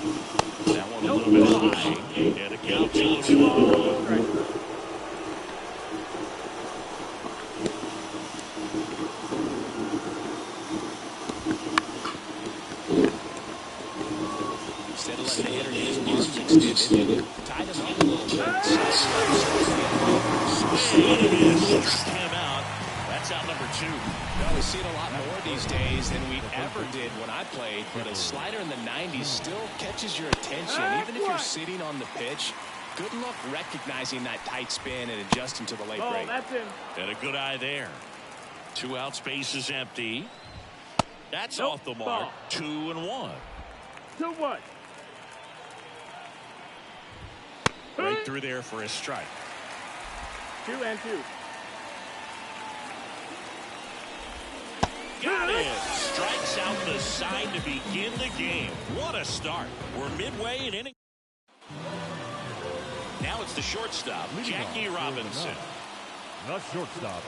That one a little bit high. And a count 2-1. Instead of letting the hitter get his arms extended, tied him up a little bit. Swing and a miss. Struck him out. That's out number 2. Well, we see it a lot more these days than we ever did when I played, but a slider in the 90s still catches your attention. Even if you're sitting on the pitch, good luck recognizing that tight spin and adjusting to the late break. And a good eye there. 2 outs, base is empty. That's off the mark. 2-1. 2-1. Right through there for a strike. 2-2. Got it. Strikes out the side to begin the game. What a start. We're midway in inning. Now it's the shortstop, Jackie Robinson. The shortstop,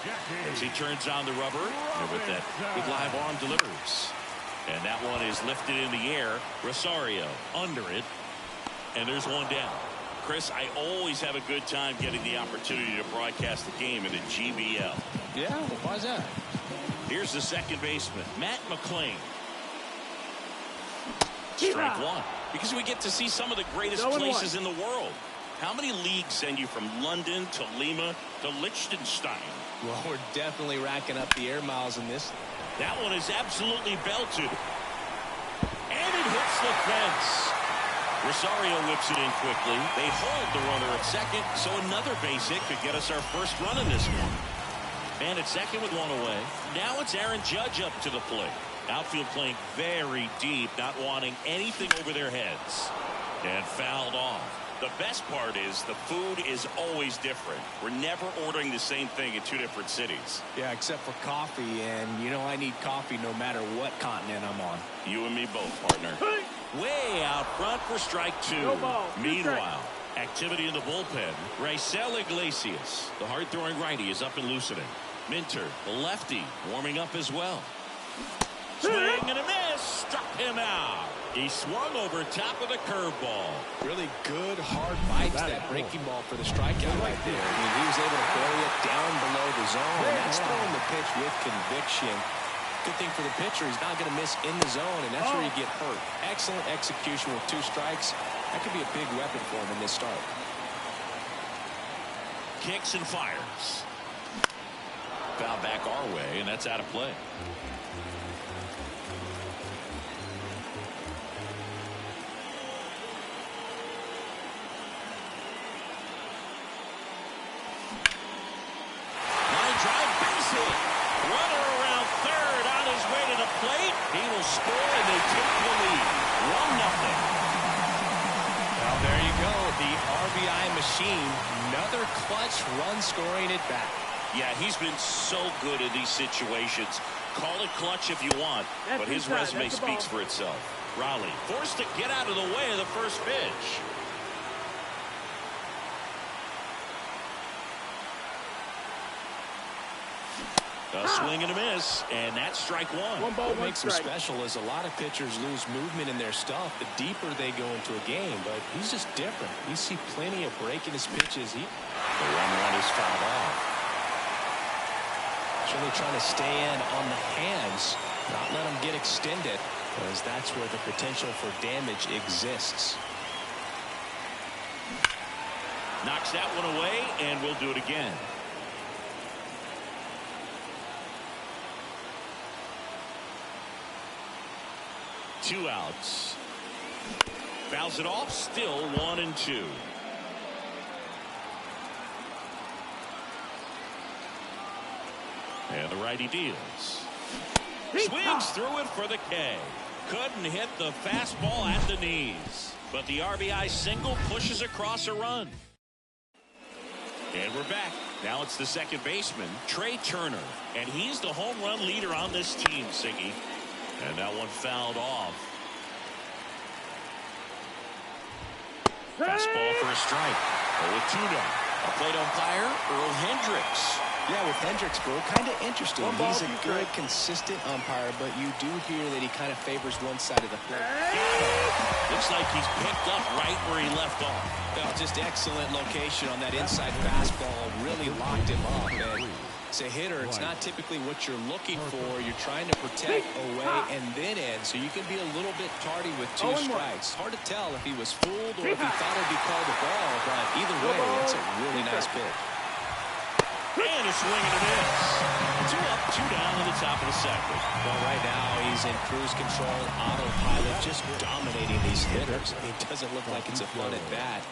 Jackie. As he turns on the rubber, and with that big live arm delivers. And that one is lifted in the air. Rosario under it. And there's one down. Chris, I always have a good time getting the opportunity to broadcast the game in the GBL. Yeah, why is that? Here's the second baseman, Matt McClain. Strike 1. Because we get to see some of the greatest places in the world. How many leagues send you from London to Lima to Liechtenstein? Well, we're definitely racking up the air miles in this. That one is absolutely belted. And it hits the fence. Rosario whips it in quickly. They hold the runner at second, so another base hit could get us our first run in this one. Man at second with one away. Now it's Aaron Judge up to the plate. Outfield playing very deep, not wanting anything over their heads. And fouled off. The best part is the food is always different. We're never ordering the same thing in 2 different cities. Yeah, except for coffee, and you know I need coffee no matter what continent I'm on. You and me both, partner. Way out front for strike 2. No ball. Meanwhile, activity in the bullpen. Raisel Iglesias, the hard-throwing righty, is up and loosening. Minter, the lefty, warming up as well. Swing and a miss. Struck him out. He swung over top of the curveball. Really good, hard bites, that breaking ball for the strikeout right there. I mean, he was able to bury it down below the zone, and that's throwing the pitch with conviction. Good thing for the pitcher, he's not going to miss in the zone, and that's where you get hurt. Excellent execution with 2 strikes. That could be a big weapon for him in this start. Kicks and fires. Foul back our way, and that's out of play. Line drive, base hit. Runner around third on his way to the plate. He will score, and they take the lead. 1-0. Well, there you go. The RBI machine. Another clutch run scoring at bat. Yeah, he's been so good in these situations. Call it clutch if you want, but his resume speaks for itself. Raleigh forced to get out of the way of the first pitch. A swing and a miss, and that's strike 1. What makes him special is a lot of pitchers lose movement in their stuff the deeper they go into a game, but he's just different. We see plenty of breaking his pitches. The 1-1 is fouled off. Really trying to stay in on the hands, not let them get extended, because that's where the potential for damage exists. Knocks that one away, and we'll do it again. Two outs. Fouls it off, still 1-2. And the righty deals. Swings through it for the K. Couldn't hit the fastball at the knees. But the RBI single pushes across a run. And we're back. Now it's the second baseman, Trey Turner. And he's the home run leader on this team, Siggy. And that one fouled off. Fastball for a strike. 0-2 now. A plate umpire, Earl Hendricks. Yeah, with Hendricksburg, kind of interesting. He's a good, consistent umpire, but you do hear that he kind of favors one side of the plate. Looks like he's picked up right where he left off. Well, just excellent location on that inside fastball. Really locked him up. And as a hitter, it's not typically what you're looking for. You're trying to protect away and then in, so you can be a little bit tardy with 2 strikes. Hard to tell if he was fooled or if he thought it would be called a ball, but either way, it's a really nice pitch. And a swing and a miss. 2 up, 2 down in the top of the second. Well, right now he's in cruise control, autopilot, just dominating these hitters. It doesn't look like it's a fun at bat.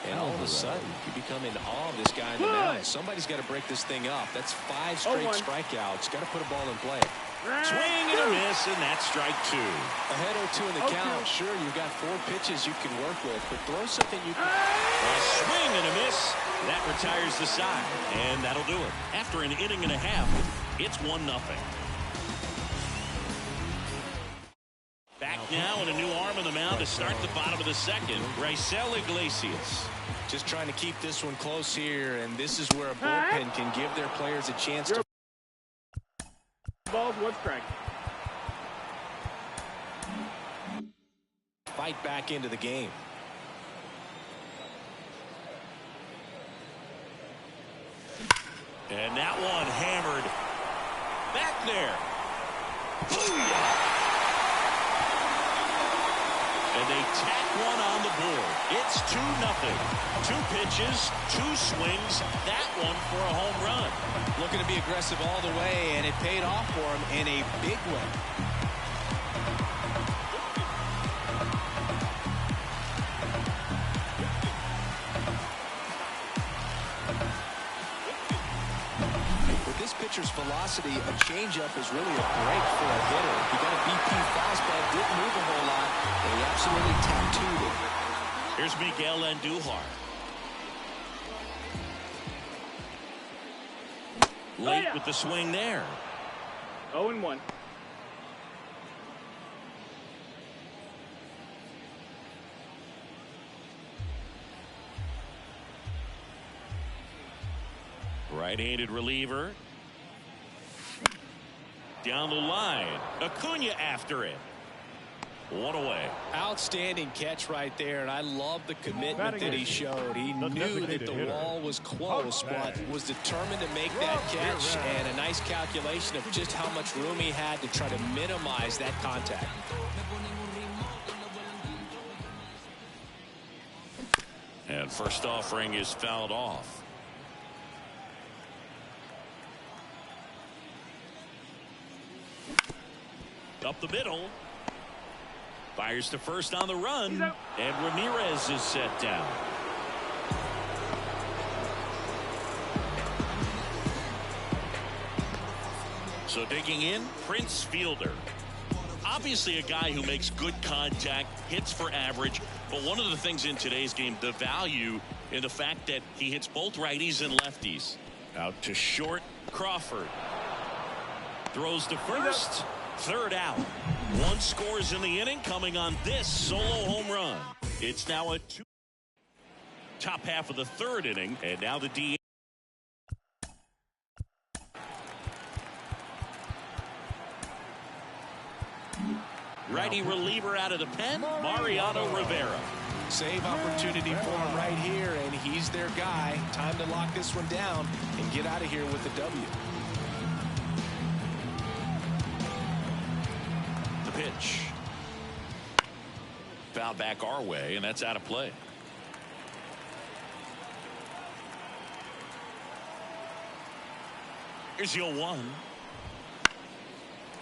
And all of a sudden, you become in awe of this guy in the mound. Somebody's got to break this thing up. That's 5 straight strikeouts. Got to put a ball in play. Swing and a miss, and that's strike 2. Ahead 0-2 in the count. Sure, you've got 4 pitches you can work with, but throw something you can. A swing and a miss. That retires the side, and that'll do it. After an inning and a half, it's 1-0. Back now and a new arm on the mound to start the bottom of the second. Raisel Iglesias. Just trying to keep this one close here, and this is where a bullpen can give their players a chance to. Balls, 1 strike. Fight back into the game. And that one hammered back there. Booyah! And they tack one on the board. It's 2-0. 2 pitches, 2 swings. That one for a home run. Looking to be aggressive all the way, and it paid off for him in a big way. Pitcher's velocity, a changeup is really a break for a hitter. He got a BP fastball, didn't move a whole lot, and he absolutely tattooed it. Here's Miguel Andujar. Late with the swing there. 0-1. Right-handed reliever. Down the line. Acuna after it. 1 away. Outstanding catch right there, and I love the commitment that he showed. He knew that the wall was close, but was determined to make that catch, and a nice calculation of just how much room he had to try to minimize that contact. And first offering is fouled off. Up the middle. Fires to first on the run. And Ramirez is set down. So digging in, Prince Fielder. Obviously a guy who makes good contact, hits for average. But one of the things in today's game, the value in the fact that he hits both righties and lefties. Out to short, Crawford. Throws to first. 3rd out. 1 scores in the inning coming on this solo home run. It's now a 2. Top half of the 3rd inning, and now the DH. Righty reliever out of the pen, Mariano Rivera. Save opportunity for him right here, and he's their guy. Time to lock this one down and get out of here with the W. Pitch. Foul back our way, and that's out of play. Here's the 0-1.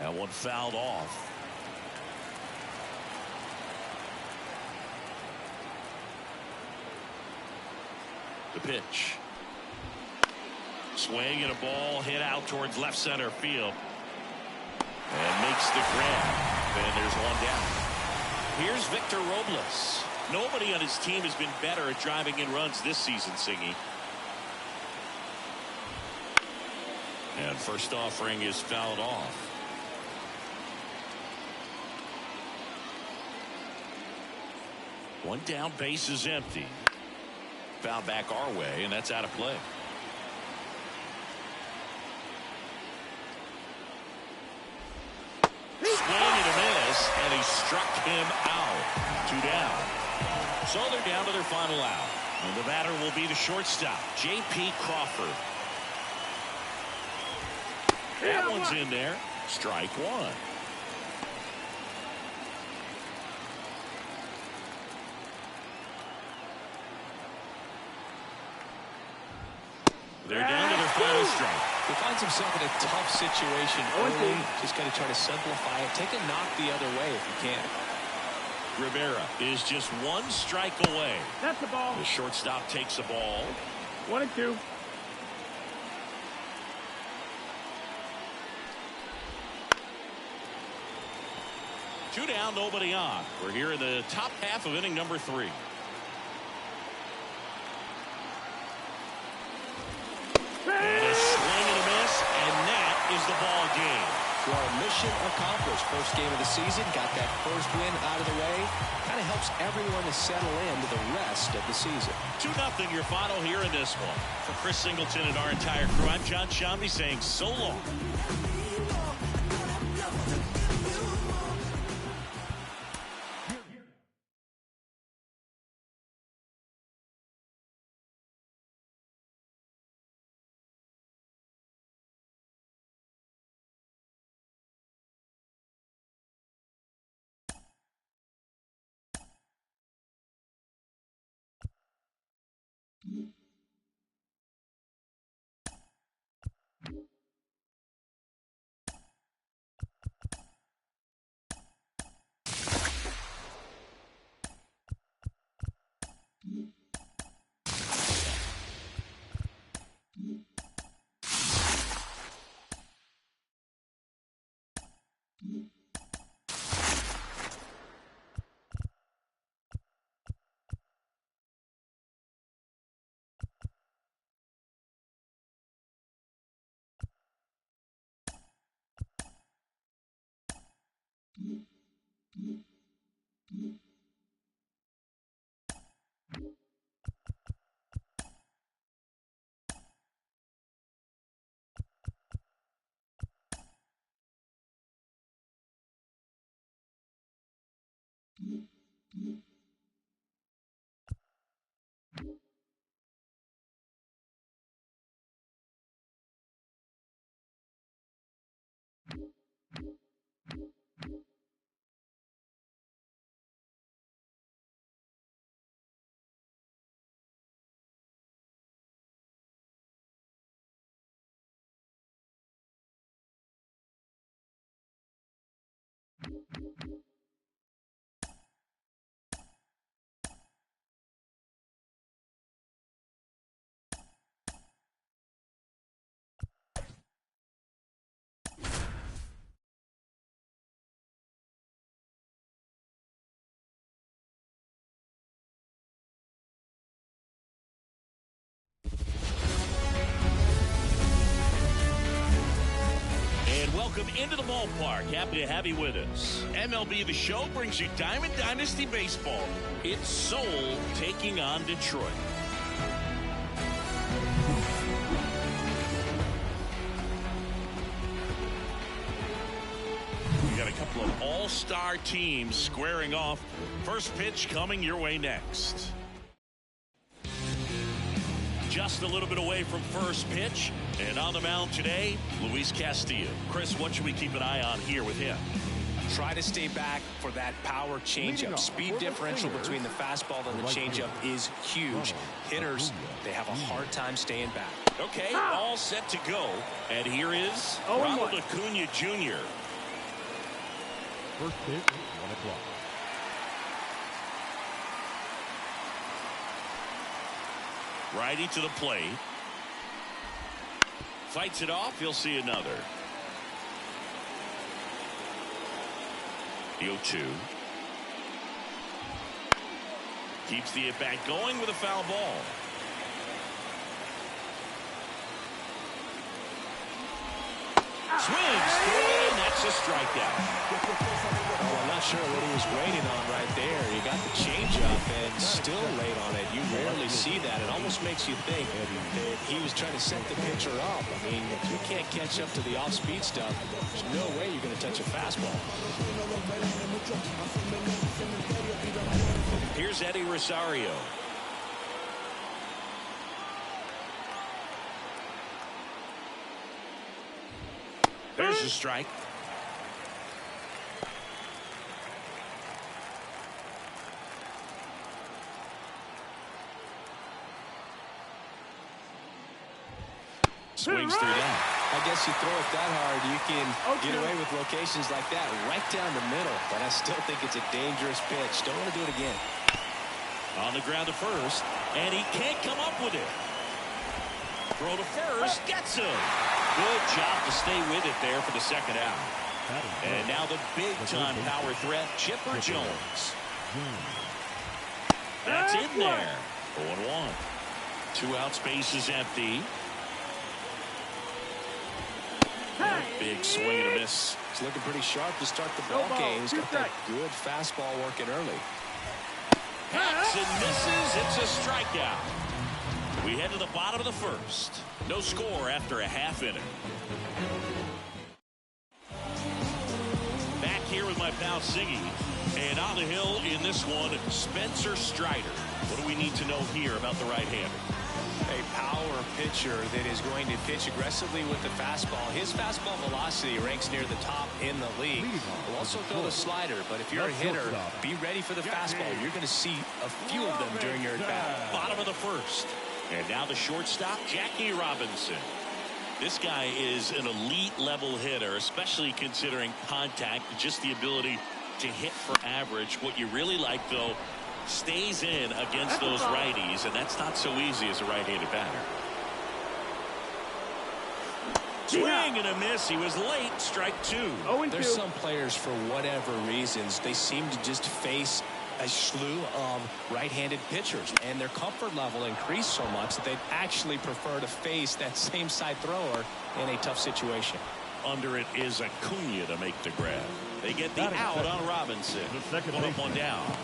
That one fouled off. The pitch. Swing and a ball hit out towards left center field. And makes the grab. And there's 1 down. Here's Victor Robles. Nobody on his team has been better at driving in runs this season, Singy. And first offering is fouled off. One down, base is empty. Foul back our way, and that's out of play. they struck him out. 2 down. So they're down to their final out. And the batter will be the shortstop, J.P. Crawford. That one's in there. Strike one. They're down to their final strike. He finds himself in a tough situation early. Just got to try to simplify it. Take a knock the other way if you can. Rivera is just 1 strike away. That's the ball. The shortstop takes the ball. 1-2. Two down, nobody on. We're here in the top half of inning number 3. And a swing and a miss, and that is the ball game. Well, mission accomplished. First game of the season. Got that first win out of the way. Kind of helps everyone to settle into the rest of the season. 2-0 your final here in this one. For Chris Singleton and our entire crew, I'm John Shambi saying so long. Welcome into the ballpark. Happy to have you with us. MLB The Show brings you Diamond Dynasty Baseball. It's Seoul taking on Detroit. We got a couple of all-star teams squaring off. First pitch coming your way next. Just a little bit away from first pitch. And on the mound today, Luis Castillo. Chris, what should we keep an eye on here with him? Try to stay back for that power changeup. Speed differential between the fastball and the changeup is huge. Hitters, they have a hard time staying back. Okay, all set to go. And here is Ronald Acuna Jr. First pitch, 1 o'clock. Righty to the plate. Fights it off. He'll see another. The 0-2. Keeps the at-bat going with a foul ball. Swings through, and that It's a strikeout. Oh, I'm not sure what he was waiting on right there. He got the changeup and still late on it. You rarely see that. It almost makes you think that he was trying to set the pitcher up. I mean, if you can't catch up to the off-speed stuff, there's no way you're going to touch a fastball. Here's Eddie Rosario. There's a strike. Swings through that. I guess you throw it that hard, you can get away with locations like that right down the middle. But I still think it's a dangerous pitch. Don't want to do it again. On the ground to first, and he can't come up with it. Throw to first, gets him. Good job to stay with it there for the second out. And now the big-time power threat, Chipper Jones. That's in there. 0-1. 2 out, space is empty. Big swing and a miss. It's looking pretty sharp to start the ball game. He's got that good fastball working early. Hacks and misses. It's a strikeout. We head to the bottom of the first. No score after a half inning. Back here with my pal Siggy. And on the hill in this one, Spencer Strider. What do we need to know here about the right-hander? A power pitcher that is going to pitch aggressively with the fastball. His fastball velocity ranks near the top in the league. Will also throw the slider, but if you're a hitter, be ready for the fastball. You're going to see a few of them during your at-bat. Bottom of the first. And now the shortstop, Jackie Robinson. This guy is an elite level hitter, especially considering contact, just the ability to hit for average. What you really like, though, stays in against those righties, and that's not so easy as a right-handed batter. Swing and a miss. He was late. Strike 2. There's some players, for whatever reasons, they seem to just face a slew of right-handed pitchers, and their comfort level increased so much that they'd actually prefer to face that same side thrower in a tough situation. Under it is Acuna to make the grab. They get the out on Robinson. 1 up, 1 down.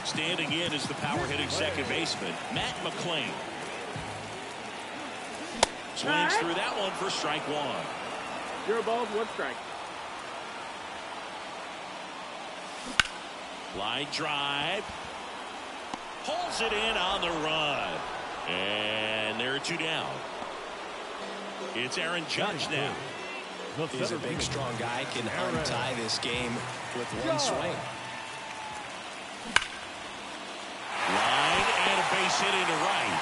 Standing in is the power-hitting second baseman, Matt McClain. Swings through that one for strike 1. 0 balls, 1 strike. Line drive. Pulls it in on the run. And there are 2 down. It's Aaron Judge now. He's a big, strong guy, can untie this game with 1 swing. Line and a base hit into right.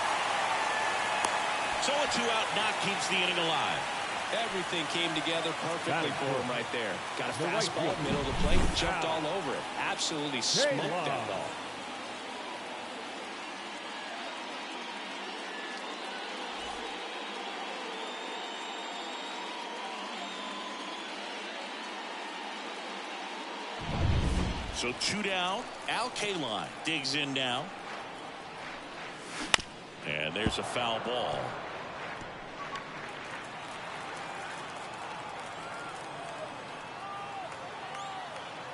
So a 2-out knock keeps the inning alive. Everything came together perfectly for him right there. Got a fastball, middle of the plate, jumped all over it. Absolutely smoked that ball. So 2 down. Al Kaline digs in now. And there's a foul ball.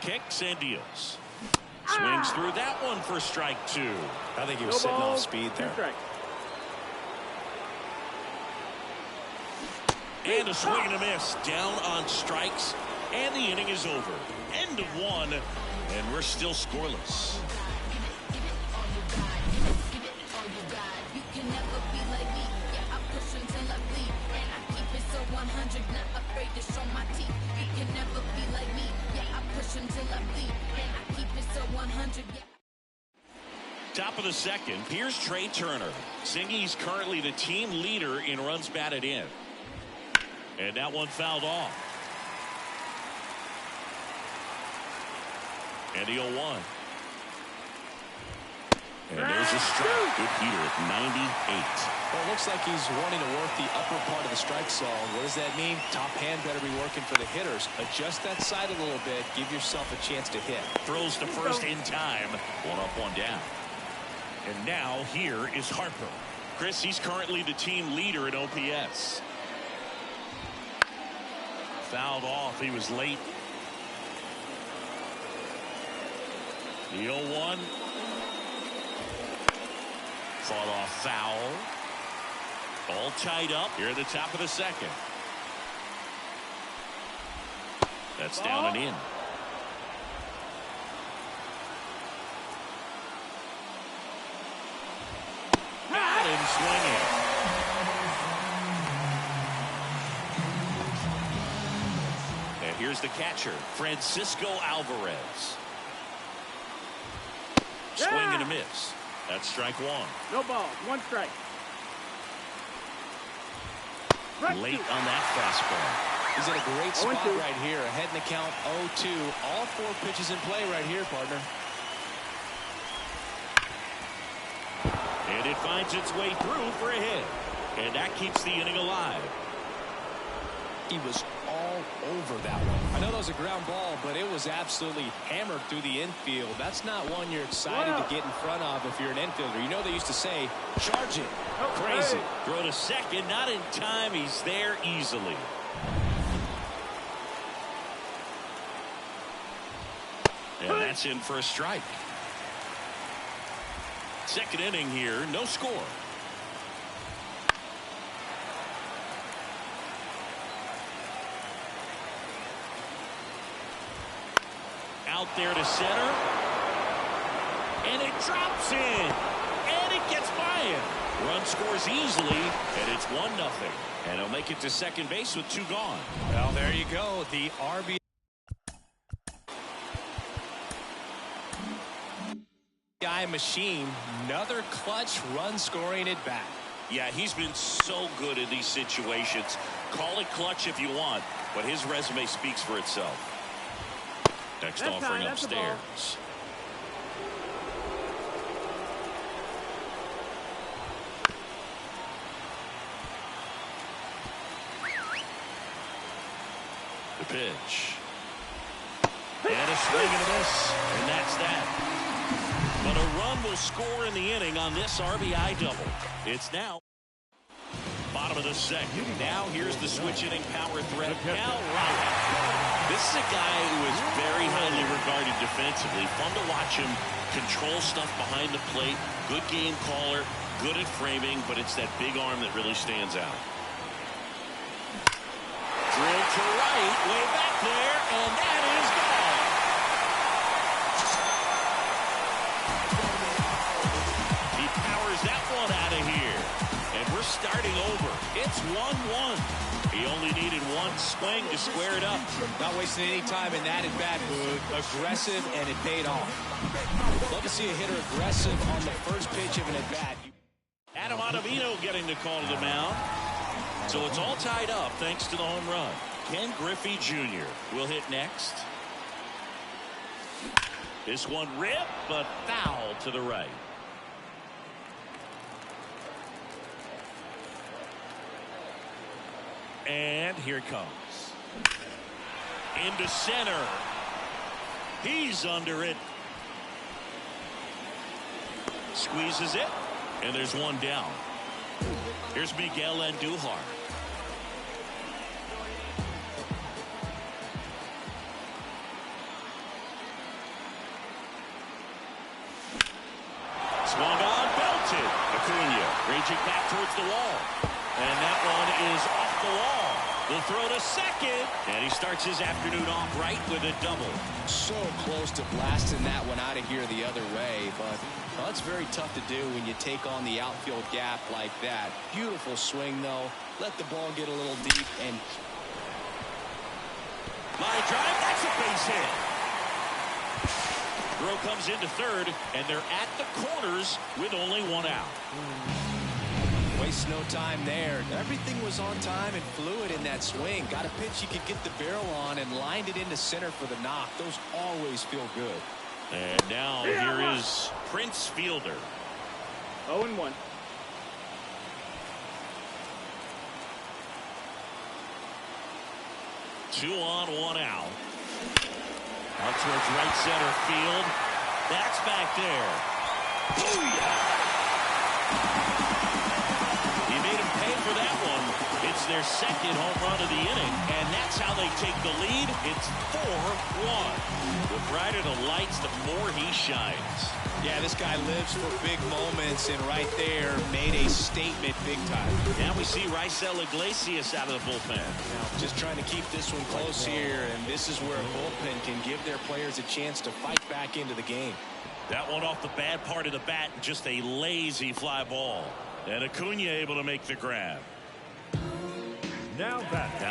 Kicks and deals. Swings through that one for strike 2. I think he was sitting off speed there. And a swing and a miss. Down on strikes. And the inning is over. End of 1. And we're still scoreless. Top of the second, here's Trey Turner. Singy's currently the team leader in runs batted in. And that one fouled off. And the 0-1. And there's a strike. Good heater at 98. Well, it looks like he's wanting to work the upper part of the strike zone. What does that mean? Top hand better be working for the hitters. Adjust that side a little bit. Give yourself a chance to hit. Throws to first in time. 1 up, 1 down. And now here is Harper. Chris, he's currently the team leader in OPS. Fouled off. He was late. The 0-1. Fought off foul. All tied up here at the top of the second. That's down and in. Got him swinging. And here's the catcher, Francisco Alvarez. Swing and a miss. That's strike one. No ball. One strike. Late on that fastball. He's in a great spot right here. Ahead in the count 0-2. All 4 pitches in play right here, partner. And it finds its way through for a hit. And that keeps the inning alive. He was all over that one. I know that was a ground ball, but it was absolutely hammered through the infield. That's not one you're excited to get in front of if you're an infielder. You know they used to say, charge it. Crazy. Throw to second, not in time. He's there easily. And that's in for a strike. Second inning here, no score. Out there to center. And it drops in. And it gets by him. Run scores easily, and it's 1-0. And he'll make it to second base with 2 gone. Well, there you go. The RBI machine. Another clutch run scoring at bat. Yeah, he's been so good in these situations. Call it clutch if you want, but his resume speaks for itself. Next offering upstairs. The pitch. And a swing and a miss. And that's that. But a run will score in the inning on this RBI double. It's now bottom of the second. Now here's the switch inning power threat, Al Ryan. This is a guy who is very highly regarded defensively. Fun to watch him control stuff behind the plate. Good game caller, good at framing, but it's that big arm that really stands out. Drill to right, way back there, and that is gone. He powers that one out of here. And we're starting over. It's 1-1. He only needed one swing to square it up. Not wasting any time in that at-bat, Boog. Aggressive, and it paid off. Love to see a hitter aggressive on the first pitch of an at-bat. Adam Ottavino getting the call to the mound. So it's all tied up thanks to the home run. Ken Griffey Jr. will hit next. This one ripped, but foul to the right. And here it comes. Into center. He's under it. Squeezes it. And there's one down. Here's Miguel Andujar. Swung on, belted. Acuna raging back towards the wall. And that one is off the wall. They'll throw to second. And he starts his afternoon off right with a double. So close to blasting that one out of here the other way. But well, that's very tough to do when you take on the outfield gap like that. Beautiful swing, though. Let the ball get a little deep. And line drive. That's a base hit. Throw comes into third. And they're at the corners with only one out. Waste no time there. Everything was on time and fluid in that swing. Got a pitch you could get the barrel on and lined it into center for the knock. Those always feel good. And now here is Prince Fielder. 0-1. Two on, one out. Out towards right center field. That's back there. Booyah! He made him pay for that one. It's their second home run of the inning, and that's how they take the lead. It's 4-1. The brighter the lights, the more he shines. Yeah, this guy lives for big moments, and right there made a statement big time. Now we see Raisel Iglesias out of the bullpen. Now, just trying to keep this one close here, and this is where a bullpen can give their players a chance to fight back into the game. That one off the bad part of the bat, just a lazy fly ball. And Acuna able to make the grab. Now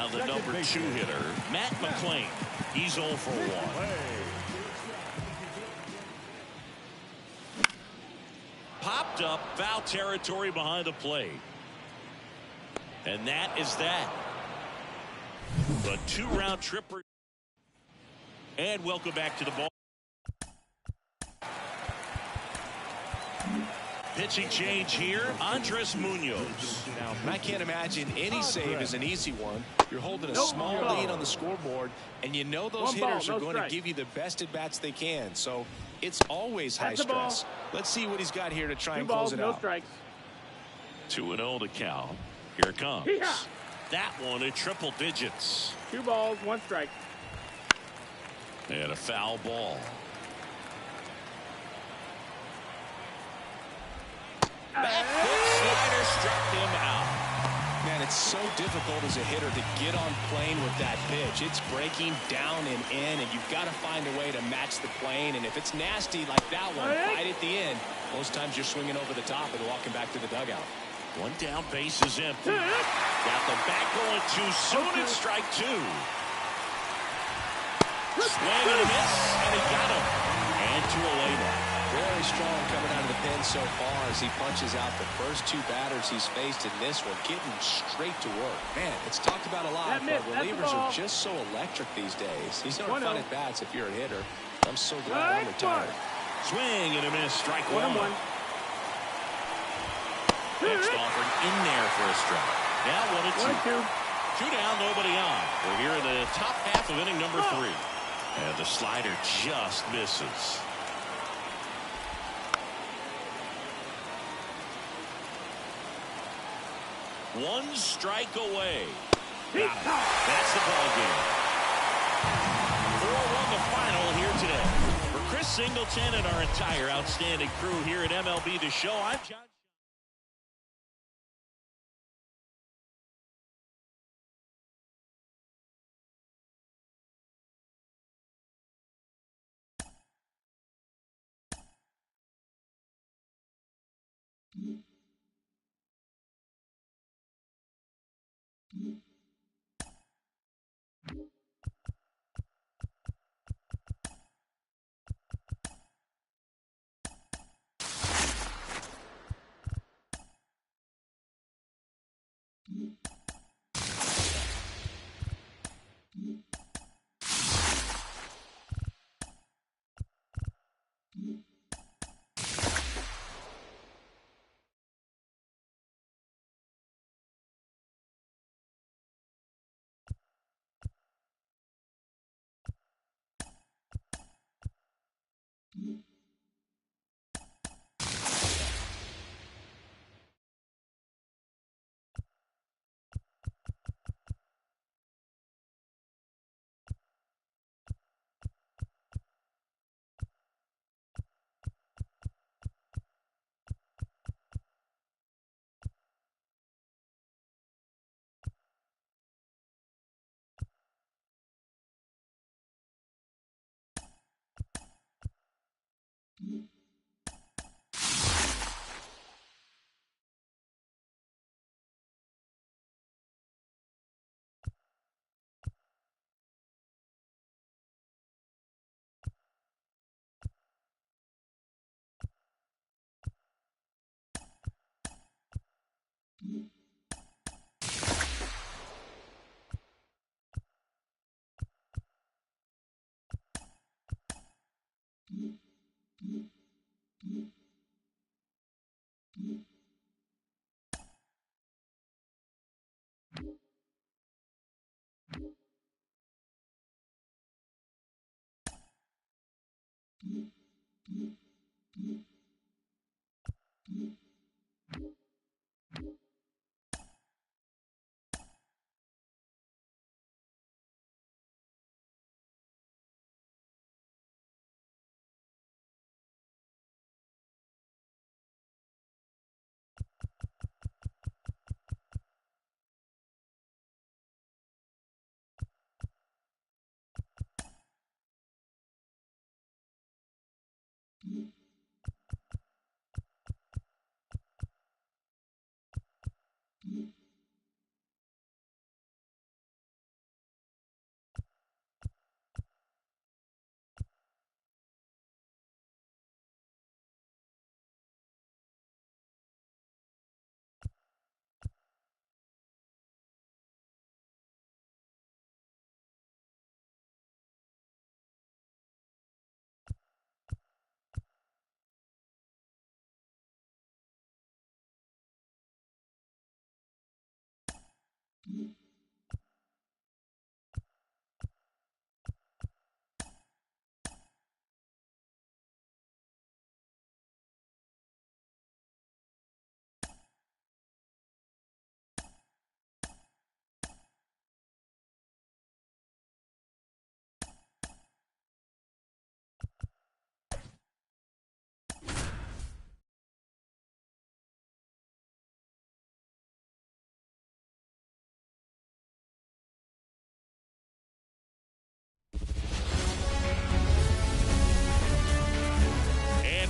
the number 2 hitter, Matt McClain. He's 0 for 1. Popped up, foul territory behind the plate. And that is that. The 2-round tripper. And welcome back to the ball. Pitching change here, Andres Munoz. Now, I can't imagine any save is an easy one. You're holding a small lead on the scoreboard, and you know those hitters are going to give you the best at-bats they can. So it's always high stress. Let's see what he's got here to try and close it out. 2-0 to count. Here it comes. That one in triple digits. 2 balls, 1 strike. And a foul ball. That quick slider struck him out. Man, it's so difficult as a hitter to get on plane with that pitch. It's breaking down and in, and you've got to find a way to match the plane. And if it's nasty like that one, right at the end, most times you're swinging over the top and walking back to the dugout. 1 down, base is empty. Got the bat going too soon. It's strike 2. Swing and a miss, and he got him. And 2 away now. Very strong coming out of the pen so far as he punches out the first 2 batters he's faced in this one, getting straight to work. Man, it's talked about a lot, but relievers are just so electric these days. These aren't fun at bats if you're a hitter. I'm so glad I'm retired. Swing and a miss, strike 1. Next offering in there for a strike. Now 1-2. 2 down, nobody on. We're here in the top half of inning number 3. And the slider just misses. One strike away. That's the ball game. 4-1 the final here today. For Chris Singleton and our entire outstanding crew here at MLB The Show, I'm John.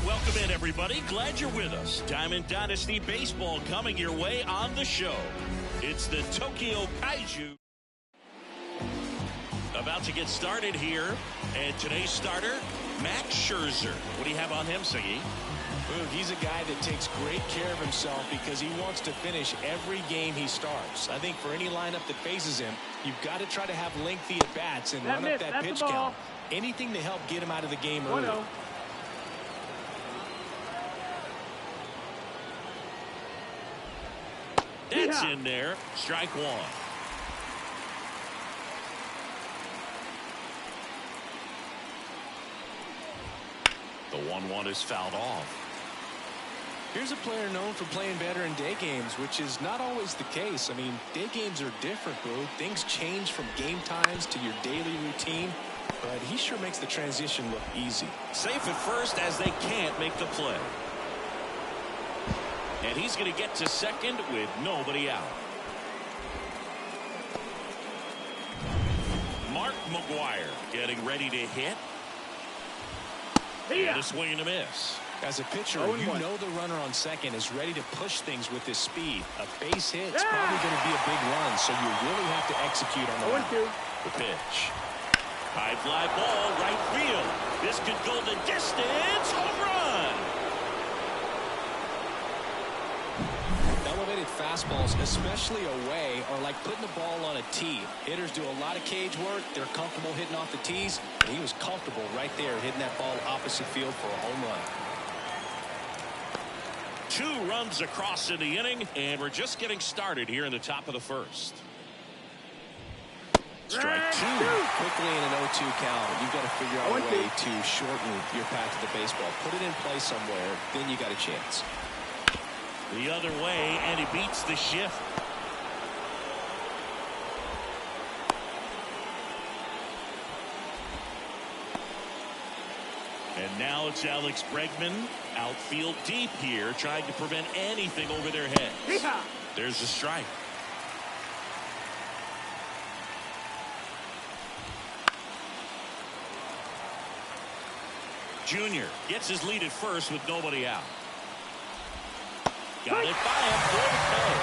Welcome in, everybody. Glad you're with us. Diamond Dynasty Baseball coming your way on the show. It's the Tokyo Kaiju. About to get started here. And today's starter, Max Scherzer. What do you have on him, Siggy? He's a guy that takes great care of himself because he wants to finish every game he starts. I think for any lineup that faces him, you've got to try to have lengthy at-bats and run up that pitch count. Anything to help get him out of the game early. That's in there. Strike one. The 1-1 is fouled off. Here's a player known for playing better in day games, which is not always the case. I mean, day games are different, bro. Things change from game times to your daily routine, but he sure makes the transition look easy. Safe at first as they can't make the play. And he's going to get to second with nobody out. Mark McGuire getting ready to hit. And a swing and a miss. As a pitcher, you know the runner on second is ready to push things with his speed. A base hit's probably going to be a big run, so you really have to execute on the run. The pitch. High fly ball, right field. This could go the distance. Home run. Elevated fastballs, especially away, are like putting the ball on a tee. Hitters do a lot of cage work. They're comfortable hitting off the tees. And he was comfortable right there hitting that ball opposite field for a home run. 2 runs across in the inning, and we're just getting started here in the top of the first. Strike 2. Quickly in an 0-2 count. You've got to figure out a way to shorten your path to the baseball. Put it in play somewhere, then you got a chance. The other way, and he beats the shift. And now it's Alex Bregman, outfield deep here, trying to prevent anything over their heads. There's a strike. Junior gets his lead at first with nobody out. Got it by him for the play.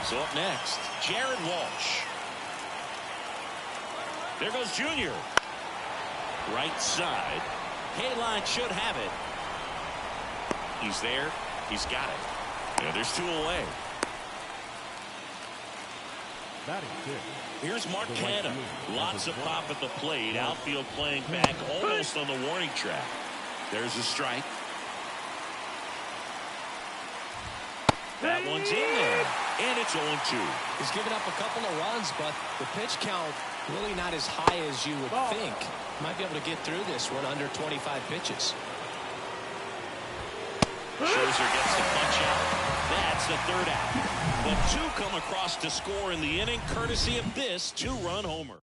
So up next, Jared Walsh. There goes Junior. Right side. Hayline should have it. He's there. He's got it. And there's 2 away. Here's Mark Canha. Lots of pop at the plate. Outfield playing back almost on the warning track. There's a strike. That one's in there. And it's 0-2. He's given up a couple of runs, but the pitch count really not as high as you would think. Might be able to get through this one under 25 pitches. Scherzer gets the punch out. That's the 3rd out. But 2 come across to score in the inning, courtesy of this 2-run homer.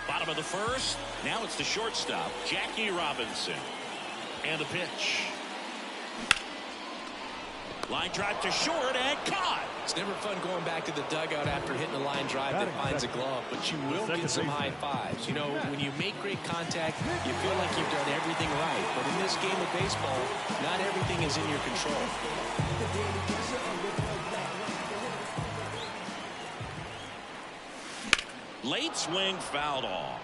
Bottom of the first. Now it's the shortstop, Jackie Robinson. And the pitch. Line drive to short and caught. It's never fun going back to the dugout after hitting a line drive that finds a glove, but you will get some high fives. You know, when you make great contact, you feel like you've done everything right. But in this game of baseball, not everything is in your control. Late swing fouled off.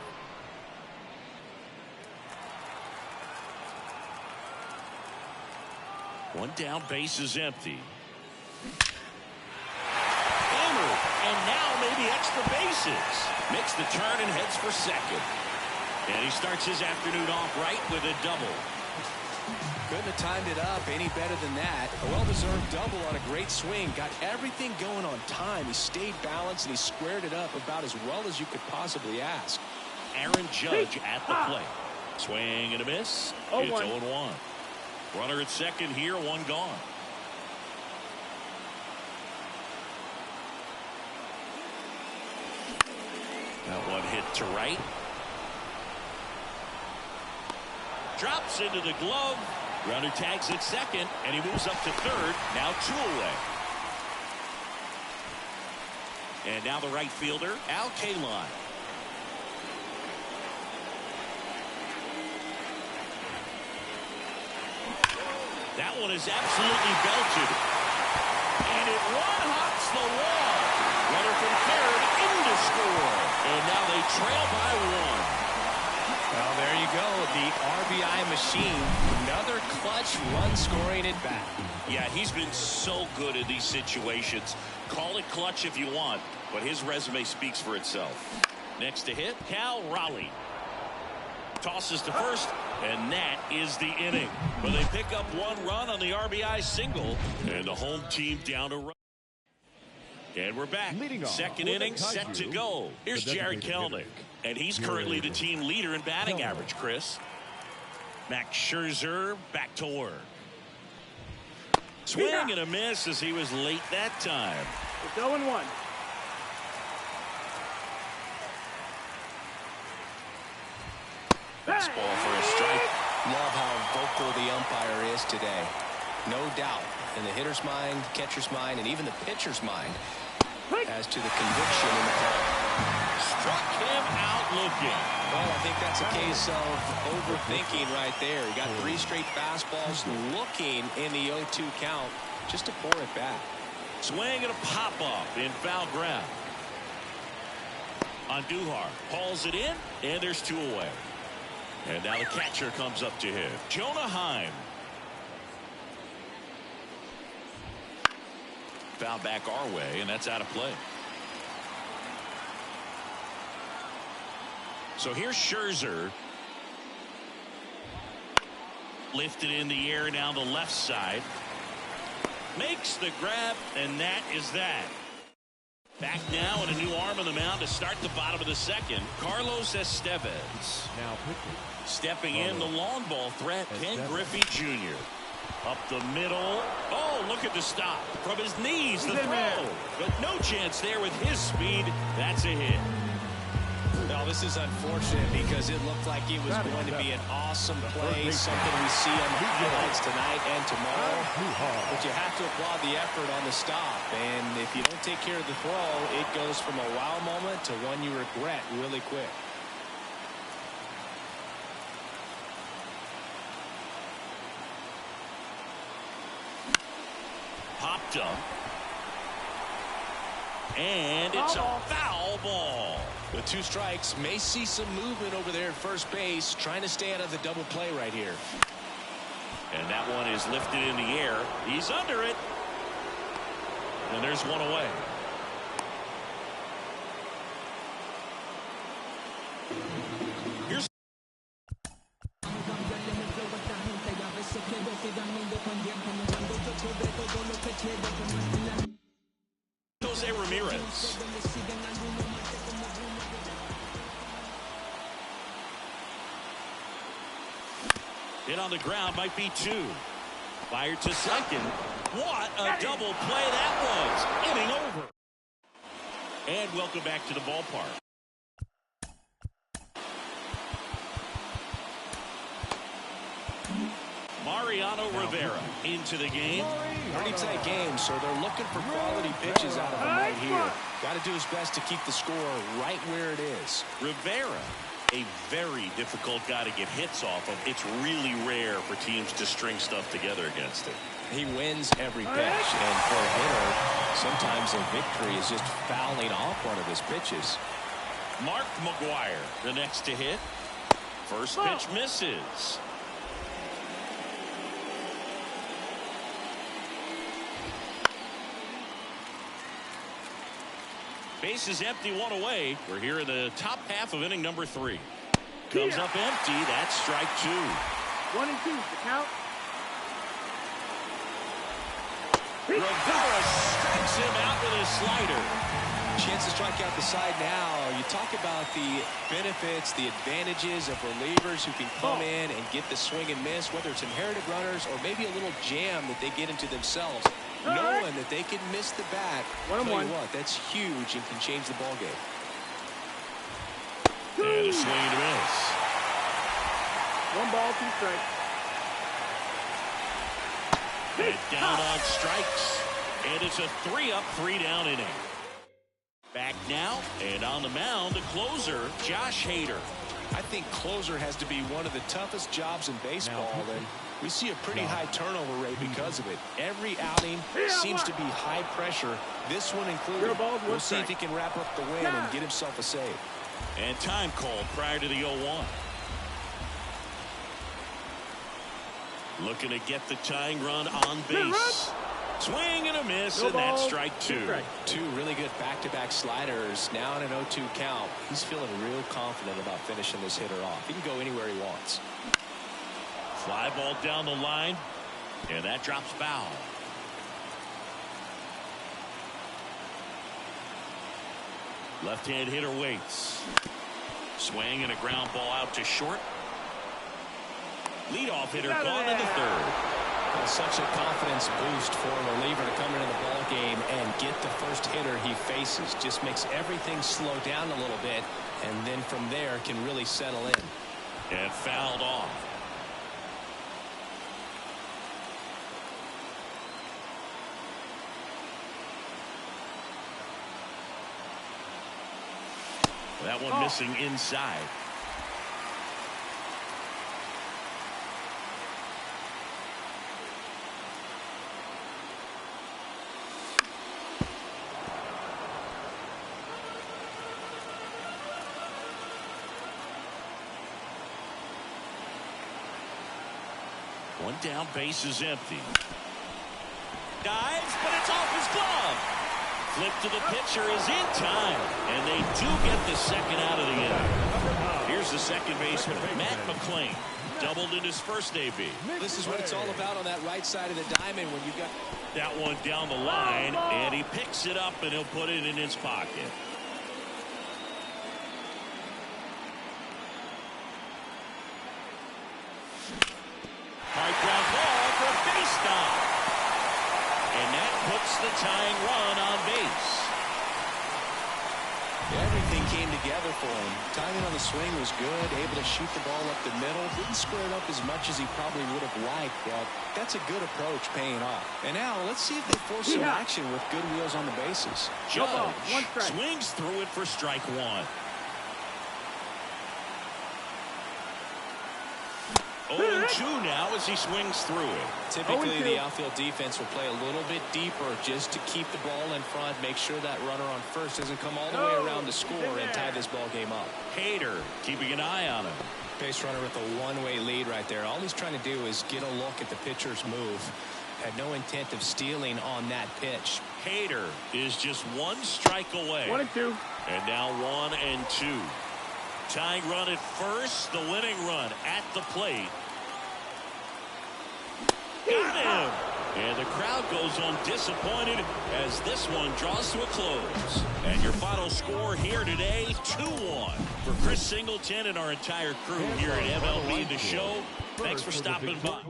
One down, base is empty. Hammered, and now maybe extra bases. Makes the turn and heads for second. And he starts his afternoon off right with a double. Couldn't have timed it up any better than that. A well-deserved double on a great swing. Got everything going on time. He stayed balanced and he squared it up about as well as you could possibly ask. Aaron Judge at the plate. Swing and a miss. It's 0-1. Runner at second here, one gone. That one hit to right. Drops into the glove. Runner tags at second, and he moves up to third. Now 2 away. And now the right fielder, Al Kaline. That one is absolutely belted. And it one-hops the wall. Runner from third into score. And now they trail by 1. Well, there you go. The RBI machine. Another clutch run scoring at bat. Yeah, he's been so good in these situations. Call it clutch if you want, but his resume speaks for itself. Next to hit, Cal Raleigh. Tosses to first, and that is the inning. But they pick up 1 run on the RBI single, and the home team down to run. And we're back. Second inning set to go. Here's Jared Kelenic, and he's currently the team leader in batting average, Chris. Max Scherzer back to work. Swing and a miss as he was late that time. It's 0-1. Fastball for a strike. Love how vocal the umpire is today. No doubt in the hitter's mind, catcher's mind, and even the pitcher's mind as to the conviction in the call. Struck him out looking. Well, I think that's a case of overthinking right there. He got 3 straight fastballs looking in the 0-2 count just to pour it back. Swing and a pop-up in foul ground. Andujar hauls it in, and there's 2 away. And now the catcher comes up to him. Jonah Heim. Foul back our way, and that's out of play. So here's Scherzer. Lifted in the air down the left side. Makes the grab, and that is that. Back now and a new arm on the mound to start the bottom of the second. Carlos Estevez. Now stepping in, the long ball threat, Ken Griffey Jr. Up the middle. Oh, look at the stop. From his knees, the throw. But no chance there with his speed. That's a hit. Well, this is unfortunate because it looked like it was going to be an awesome play, something we see on the highlights tonight and tomorrow. But you have to applaud the effort on the stop. And if you don't take care of the throw, it goes from a wow moment to one you regret really quick. Popped up. And it's a foul ball. With 2 strikes, may see some movement over there at first base, trying to stay out of the double play right here. And that one is lifted in the air. He's under it. And there's 1 away. Here's Jose Ramirez. Hit on the ground, might be 2. Fired to second. What a double play that was. Inning over. And welcome back to the ballpark. Mariano Rivera into the game. Pretty tight game, so they're looking for quality pitches out of him right here. Got to do his best to keep the score right where it is. Rivera, a very difficult guy to get hits off of. It's really rare for teams to string stuff together against him. He wins every pitch, and for a hitter, sometimes a victory is just fouling off one of his pitches. Mark McGwire, the next to hit. First pitch misses. Base is empty, 1 away. We're here in the top half of inning number 3. Comes up empty. That's strike 2. 1 and 2, the count. Rivera strikes him out with his slider. Chance to strike out the side now. You talk about the benefits, the advantages of relievers who can come in and get the swing and miss, whether it's inherited runners or maybe a little jam that they get into themselves. Knowing that they can miss the bat, tell you what, that's huge and can change the ball game. And a swing and a miss. 1 ball, 2 strikes. And down on strikes. And it's a 3-up, 3-down inning. Back now, and on the mound, the closer, Josh Hader. I think closer has to be one of the toughest jobs in baseball, and we see a pretty high turnover rate because of it. Every outing seems to be high pressure, this one included. We'll see if he can wrap up the win and get himself a save. And time called prior to the 0-1. Looking to get the tying run on base. Swing and a miss, and that's strike 2. Two really good back-to-back sliders. Now in an 0-2 count. He's feeling real confident about finishing this hitter off. He can go anywhere he wants. Fly ball down the line, and that drops foul. Left-hand hitter waits. Swing and a ground ball out to short. Leadoff hitter gone in the 3rd. Well, such a confidence boost for a reliever to come into the ball game and get the first hitter he faces. Just makes everything slow down a little bit, and then from there can really settle in. And fouled off. That one missing inside. One down, base is empty. Dives, but it's off his glove. Flip to the pitcher is in time, and they do get the second out of the inning. Here's the second baseman, Matt McClain, doubled in his first AB. This is what it's all about on that right side of the diamond when you got that one down the line, and he picks it up and he'll put it in his pocket. High ground ball for a base stop. And that puts the tying run on base. Everything came together for him. Timing on the swing was good, able to shoot the ball up the middle. Didn't square it up as much as he probably would have liked, but that's a good approach paying off. And now let's see if they force some action with good wheels on the bases. Judge swings through it for strike 1. 0-2 now as he swings through it. Typically, the outfield defense will play a little bit deeper just to keep the ball in front, make sure that runner on first doesn't come all the way around to score and tie this ball game up. Hader keeping an eye on him. Base runner with a one-way lead right there. All he's trying to do is get a look at the pitcher's move. Had no intent of stealing on that pitch. Hader is just 1 strike away. 1 and 2. And now 1 and 2. Tying run at first, the winning run at the plate. Got him! And the crowd goes home disappointed as this one draws to a close. And your final score here today, 2-1. For Chris Singleton and our entire crew here at MLB The Show, thanks for stopping by.